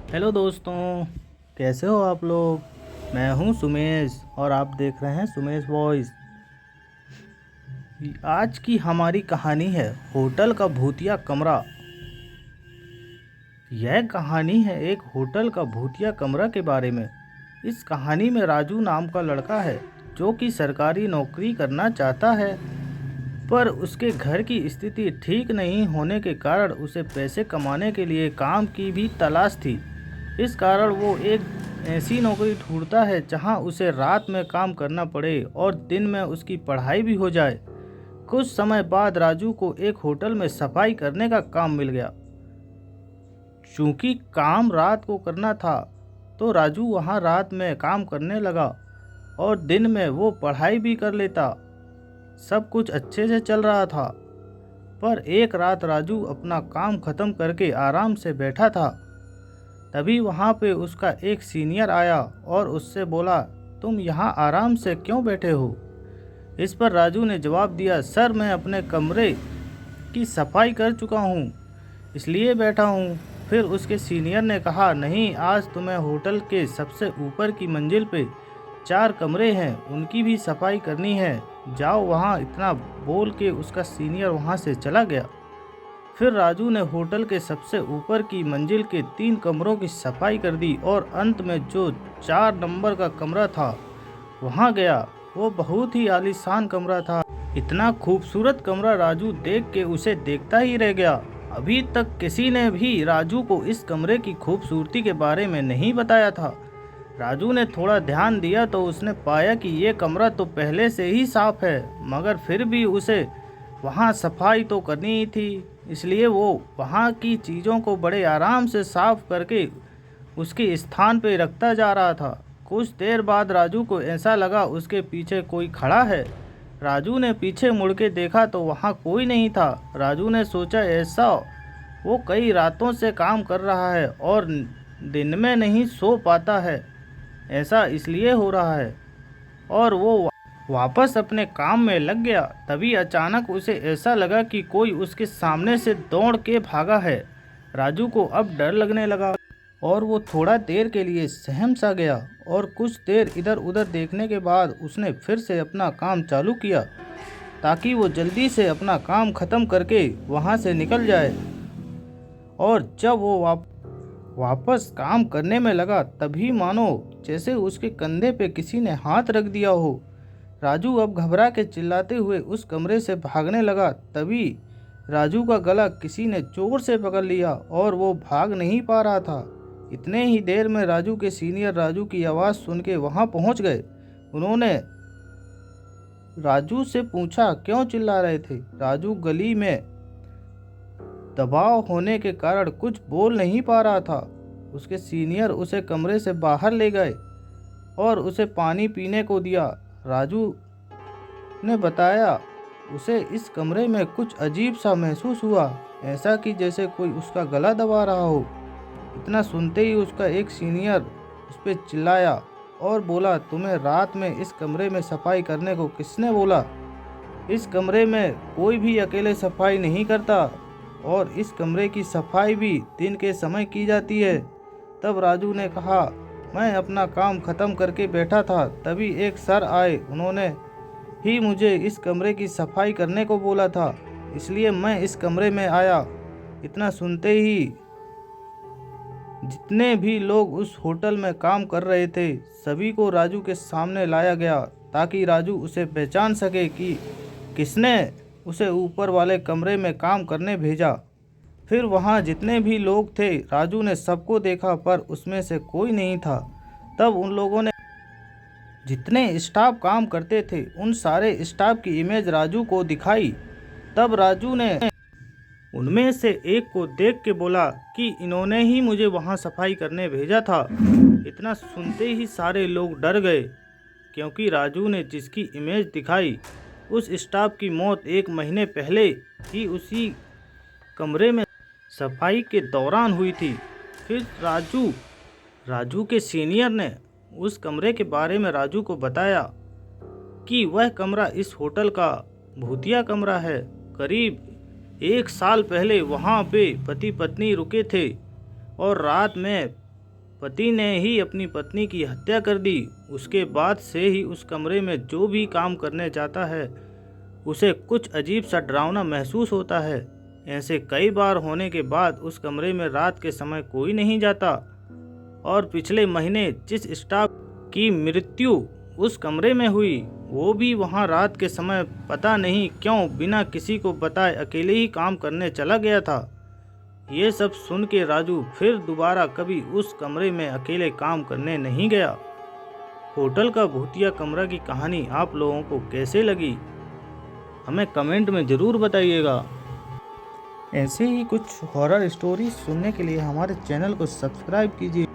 Hello दोस्तों, कैसे हो आप लोग। मैं हूं सुमेश और आप देख रहे हैं सुमेश वॉइस। आज की हमारी कहानी है होटल का भूतिया कमरा। यह कहानी है एक होटल का भूतिया कमरा के बारे में। इस कहानी में राजू नाम का लड़का है जो कि सरकारी नौकरी करना चाहता है, पर उसके घर की स्थिति ठीक नहीं होने के कारण उसे पैसे कमाने के लिए काम की भी तलाश थी। इस कारण वो एक ऐसी नौकरी ढूंढता है जहां उसे रात में काम करना पड़े और दिन में उसकी पढ़ाई भी हो जाए। कुछ समय बाद राजू को एक होटल में सफाई करने का काम मिल गया। चूंकि काम रात को करना था तो राजू वहां रात में काम करने लगा और दिन में वो पढ़ाई भी कर लेता। सब कुछ अच्छे से चल रहा था, पर एक रात राजू अपना काम खत्म करके आराम से बैठा था। तभी वहाँ पे उसका एक सीनियर आया और उससे बोला, तुम यहाँ आराम से क्यों बैठे हो। इस पर राजू ने जवाब दिया, सर मैं अपने कमरे की सफाई कर चुका हूँ इसलिए बैठा हूँ। फिर उसके सीनियर ने कहा, नहीं, आज तुम्हें होटल के सबसे ऊपर की मंजिल पे 4 कमरे हैं, उनकी भी सफाई करनी है, जाओ वहाँ। इतना बोल के उसका सीनियर वहाँ से चला गया। फिर राजू ने होटल के सबसे ऊपर की मंजिल के 3 कमरों की सफाई कर दी और अंत में जो 4 नंबर का कमरा था वहाँ गया। वो बहुत ही आलीशान कमरा था। इतना खूबसूरत कमरा राजू देख के उसे देखता ही रह गया। अभी तक किसी ने भी राजू को इस कमरे की खूबसूरती के बारे में नहीं बताया था। राजू ने थोड़ा ध्यान दिया तो उसने पाया कि ये कमरा तो पहले से ही साफ है, मगर फिर भी उसे वहाँ सफाई तो करनी ही थी। इसलिए वो वहाँ की चीज़ों को बड़े आराम से साफ करके उसके स्थान पे रखता जा रहा था। कुछ देर बाद राजू को ऐसा लगा उसके पीछे कोई खड़ा है। राजू ने पीछे मुड़ के देखा तो वहाँ कोई नहीं था। राजू ने सोचा ऐसा वो कई रातों से काम कर रहा है और दिन में नहीं सो पाता है, ऐसा इसलिए हो रहा है, और वो वापस अपने काम में लग गया। तभी अचानक उसे ऐसा लगा कि कोई उसके सामने से दौड़ के भागा है। राजू को अब डर लगने लगा और वो थोड़ा देर के लिए सहम सा गया और कुछ देर इधर उधर देखने के बाद उसने फिर से अपना काम चालू किया ताकि वो जल्दी से अपना काम ख़त्म करके वहाँ से निकल जाए। और जब वो वापस काम करने में लगा तभी मानो जैसे उसके कंधे पे किसी ने हाथ रख दिया हो। राजू अब घबरा के चिल्लाते हुए उस कमरे से भागने लगा। तभी राजू का गला किसी ने जोर से पकड़ लिया और वो भाग नहीं पा रहा था। इतने ही देर में राजू के सीनियर राजू की आवाज़ सुन के वहाँ पहुँच गए। उन्होंने राजू से पूछा, क्यों चिल्ला रहे थे। राजू गली में दबाव होने के कारण कुछ बोल नहीं पा रहा था। उसके सीनियर उसे कमरे से बाहर ले गए और उसे पानी पीने को दिया। राजू ने बताया उसे इस कमरे में कुछ अजीब सा महसूस हुआ, ऐसा कि जैसे कोई उसका गला दबा रहा हो। इतना सुनते ही उसका एक सीनियर उस पर चिल्लाया और बोला, तुम्हें रात में इस कमरे में सफाई करने को किसने बोला। इस कमरे में कोई भी अकेले सफाई नहीं करता और इस कमरे की सफाई भी दिन के समय की जाती है। तब राजू ने कहा, मैं अपना काम ख़त्म करके बैठा था, तभी एक सर आए, उन्होंने ही मुझे इस कमरे की सफाई करने को बोला था, इसलिए मैं इस कमरे में आया। इतना सुनते ही जितने भी लोग उस होटल में काम कर रहे थे सभी को राजू के सामने लाया गया ताकि राजू उसे पहचान सके कि किसने उसे ऊपर वाले कमरे में काम करने भेजा। फिर वहाँ जितने भी लोग थे राजू ने सबको देखा पर उसमें से कोई नहीं था। तब उन लोगों ने जितने स्टाफ काम करते थे उन सारे स्टाफ की इमेज राजू को दिखाई। तब राजू ने उनमें से एक को देख के बोला कि इन्होंने ही मुझे वहाँ सफाई करने भेजा था। इतना सुनते ही सारे लोग डर गए क्योंकि राजू ने जिसकी इमेज दिखाई उस स्टाफ की मौत 1 महीने पहले ही उसी कमरे में सफाई के दौरान हुई थी। फिर राजू के सीनियर ने उस कमरे के बारे में राजू को बताया कि वह कमरा इस होटल का भूतिया कमरा है। करीब 1 साल पहले वहाँ पे पति पत्नी रुके थे और रात में पति ने ही अपनी पत्नी की हत्या कर दी। उसके बाद से ही उस कमरे में जो भी काम करने जाता है उसे कुछ अजीब सा डरावना महसूस होता है। ऐसे कई बार होने के बाद उस कमरे में रात के समय कोई नहीं जाता और पिछले महीने जिस स्टाफ की मृत्यु उस कमरे में हुई वो भी वहां रात के समय पता नहीं क्यों बिना किसी को बताए अकेले ही काम करने चला गया था। ये सब सुन के राजू फिर दोबारा कभी उस कमरे में अकेले काम करने नहीं गया। होटल का भूतिया कमरा की कहानी आप लोगों को कैसे लगी हमें कमेंट में ज़रूर बताइएगा। ऐसे ही कुछ हॉरर स्टोरी सुनने के लिए हमारे चैनल को सब्सक्राइब कीजिए।